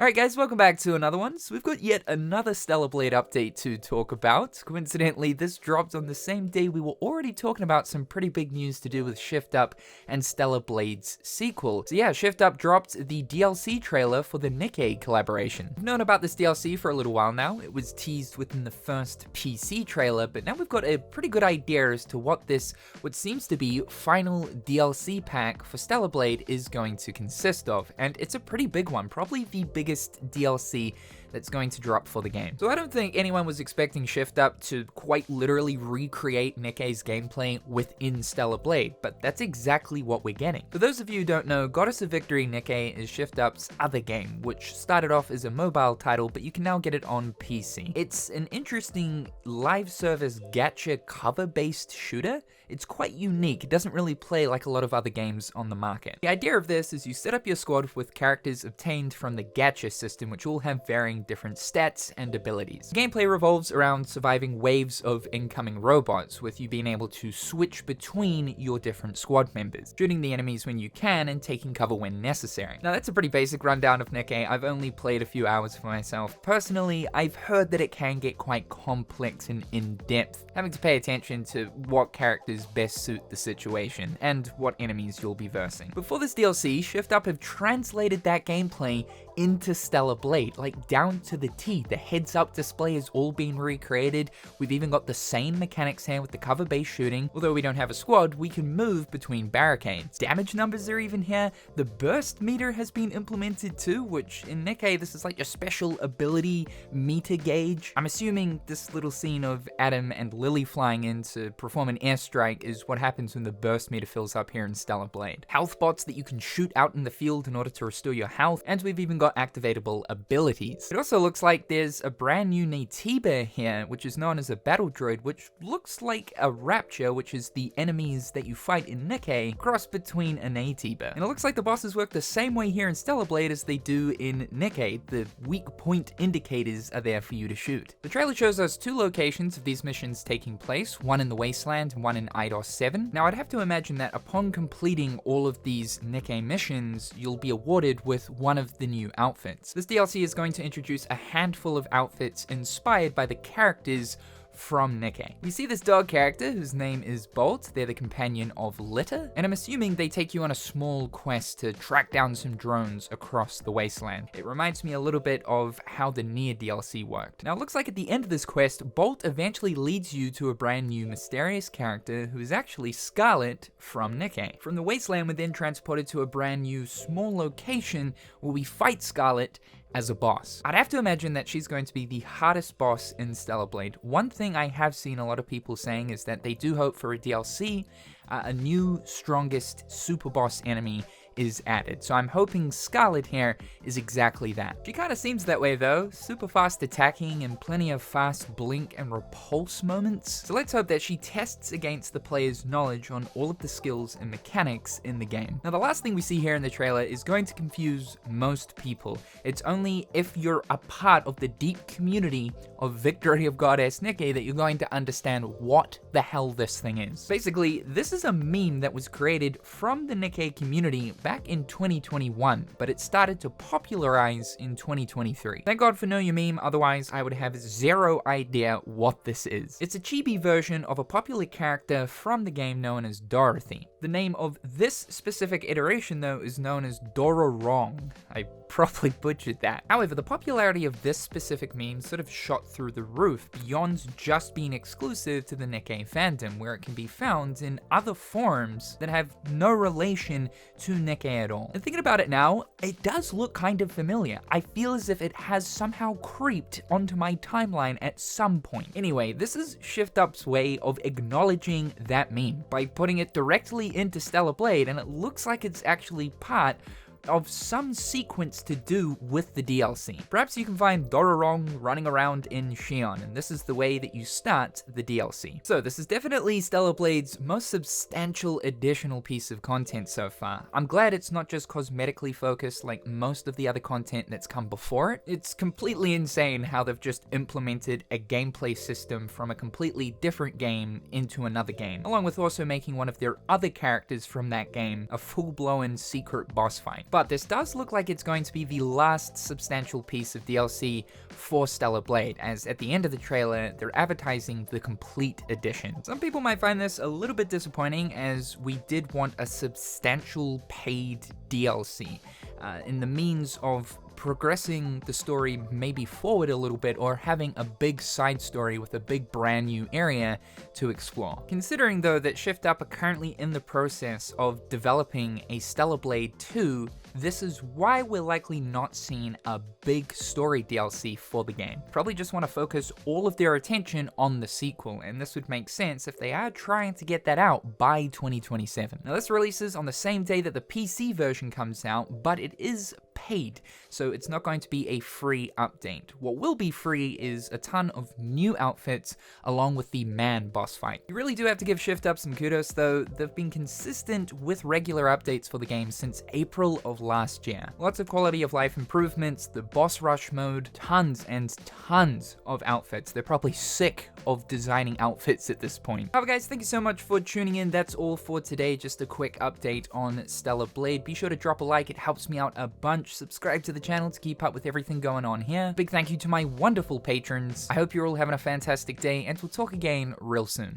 Alright guys, welcome back to another one. So we've got yet another Stellar Blade update to talk about. Coincidentally, this dropped on the same day we were already talking about some pretty big news to do with Shift Up and Stellar Blade's sequel. So yeah, Shift Up dropped the DLC trailer for the Nikke collaboration. We've known about this DLC for a little while now. It was teased within the first PC trailer, but now we've got a pretty good idea as to what seems to be final DLC pack for Stellar Blade is going to consist of. And it's a pretty big one, probably the biggest DLC that's going to drop for the game. So I don't think anyone was expecting Shift Up to quite literally recreate Nikke's gameplay within Stellar Blade, but that's exactly what we're getting. For those of you who don't know, Goddess of Victory Nikke is Shift Up's other game, which started off as a mobile title, but you can now get it on PC. It's an interesting live service gacha cover-based shooter. It's quite unique. It doesn't really play like a lot of other games on the market. The idea of this is you set up your squad with characters obtained from the gacha system, which all have varying different stats and abilities. The gameplay revolves around surviving waves of incoming robots, with you being able to switch between your different squad members, shooting the enemies when you can and taking cover when necessary. Now that's a pretty basic rundown of Nikke. I've only played a few hours for myself. Personally, I've heard that it can get quite complex and in-depth, having to pay attention to what characters best suit the situation and what enemies you'll be versing. But for this DLC, Shift Up have translated that gameplay into Stellar Blade, like down to the T. The heads-up display has all been recreated. We've even got the same mechanics here with the cover-based shooting. Although we don't have a squad, we can move between barricades. Damage numbers are even here. The burst meter has been implemented too, which in Nikke, this is like your special ability meter gauge. I'm assuming this little scene of Adam and Lily flying in to perform an airstrike is what happens when the burst meter fills up here in Stellar Blade. Health bots that you can shoot out in the field in order to restore your health, and we've even got activatable abilities. It also looks like there's a brand new Nikke here, which is known as a battle droid, which looks like a Rapture, which is the enemies that you fight in Nikke, crossed between an Nikke. And it looks like the bosses work the same way here in Stellar Blade as they do in Nikke. The weak point indicators are there for you to shoot. The trailer shows us two locations of these missions taking place, one in the Wasteland and one in IDOS 7. Now I'd have to imagine that upon completing all of these Nikke missions, you'll be awarded with one of the new outfits. This DLC is going to introduce a handful of outfits inspired by the characters from Nikke. We see this dog character whose name is Bolt. They're the companion of Litter, and I'm assuming they take you on a small quest to track down some drones across the wasteland. It reminds me a little bit of how the Nier DLC worked. Now it looks like at the end of this quest, Bolt eventually leads you to a brand new mysterious character who is actually Scarlet from Nikke. From the wasteland, we're then transported to a brand new small location where we fight Scarlet as a boss. I'd have to imagine that she's going to be the hardest boss in Stellar Blade. One thing I have seen a lot of people saying is that they do hope for a DLC, a new strongest super boss enemy is added. So I'm hoping Scarlet here is exactly that. She kind of seems that way though, super fast attacking and plenty of fast blink and repulse moments. So let's hope that she tests against the player's knowledge on all of the skills and mechanics in the game. Now the last thing we see here in the trailer is going to confuse most people. It's only if you're a part of the deep community of Victory of Goddess Nikke that you're going to understand what the hell this thing is. Basically, this is a meme that was created from the Nikke community back in 2021, but it started to popularize in 2023. Thank God for Know Your Meme, otherwise I would have zero idea what this is. It's a chibi version of a popular character from the game known as Dorothy. The name of this specific iteration though is known as Dororong. I probably butchered that. However, the popularity of this specific meme sort of shot through the roof beyond just being exclusive to the Nikke fandom, where it can be found in other forms that have no relation to Nikke at all. And thinking about it now, it does look kind of familiar. I feel as if it has somehow creeped onto my timeline at some point. Anyway, this is Shift Up's way of acknowledging that meme by putting it directly into Stellar Blade, and it looks like it's actually part of some sequence to do with the DLC. Perhaps you can find Dororong running around in Xi'an, and this is the way that you start the DLC. So this is definitely Stellar Blade's most substantial additional piece of content so far. I'm glad it's not just cosmetically focused like most of the other content that's come before it. It's completely insane how they've just implemented a gameplay system from a completely different game into another game, along with also making one of their other characters from that game a full-blown secret boss fight. But this does look like it's going to be the last substantial piece of DLC for Stellar Blade, as at the end of the trailer, they're advertising the complete edition. Some people might find this a little bit disappointing, as we did want a substantial paid DLC in the means of progressing the story maybe forward a little bit, or having a big side story with a big brand new area to explore. Considering though that Shift Up are currently in the process of developing a Stellar Blade 2, this is why we're likely not seeing a big story DLC for the game. Probably just want to focus all of their attention on the sequel, and this would make sense if they are trying to get that out by 2027. Now this releases on the same day that the PC version comes out, but it is paid, so it's not going to be a free update. What will be free is a ton of new outfits along with the man boss fight. You really do have to give Shift Up some kudos though. They've been consistent with regular updates for the game since April of last year. Lots of quality of life improvements, the boss rush mode, tons and tons of outfits. They're probably sick of designing outfits at this point. However guys, thank you so much for tuning in. That's all for today. Just a quick update on Stellar Blade. Be sure to drop a like, it helps me out a bunch. Subscribe to the channel to keep up with everything going on here. Big thank you to my wonderful patrons. I hope you're all having a fantastic day, and we'll talk again real soon.